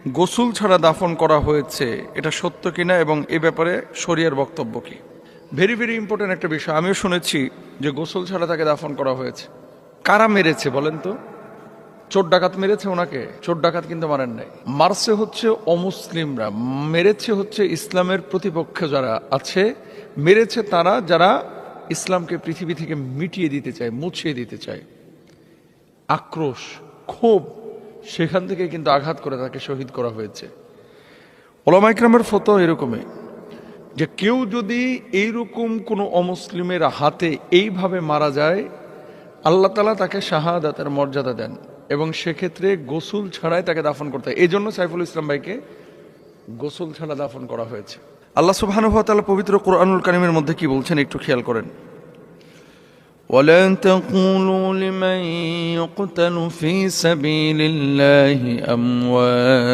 গোসল ছাড়া দাফন করা হয়েছে, এটা সত্য কিনা এবং এ ব্যাপারে শরিয়ার বক্তব্য কি? ভেরি ভেরি ইম্পর্টেন্ট একটা বিষয়। আমিও শুনেছি যে গোসল ছাড়া তাকে দাফন করা হয়েছে। কারা মেরেছে বলেন তো? চোর ডাকাত মেরেছে ওনাকে? চোর ডাকাত কিন্তু মারেন নাই। মারছে হচ্ছে অমুসলিমরা, মেরেছে হচ্ছে ইসলামের প্রতিপক্ষে যারা আছে, মেরেছে তারা যারা ইসলামকে পৃথিবী থেকে মিটিয়ে দিতে চায়, মুছিয়ে দিতে চায়। আক্রোশ, ক্ষোভ, সেখান থেকে কিন্তু আঘাত করে তাকে শহীদ করা হয়েছে। ওলামা ইকরামের ফতোয়া এরকমই যে কেউ যদি এইরকম কোনো অমুসলিমের হাতে এইভাবে মারা যায়, আল্লাহ তাআলা তাকে শাহাদাতের মর্যাদা দেন এবং সেক্ষেত্রে গোসল ছাড়াই তাকে দাফন করতে হয়। এই জন্য সাইফুল ইসলাম ভাইকে গোসল ছাড়া দাফন করা হয়েছে। আল্লাহ সুবহানাহু ওয়া তাআলা পবিত্র কোরআনুল কারীমের মধ্যে কি বলছেন একটু খেয়াল করেন। ولا تقولوا لمن يقتل في سبيل الله أموات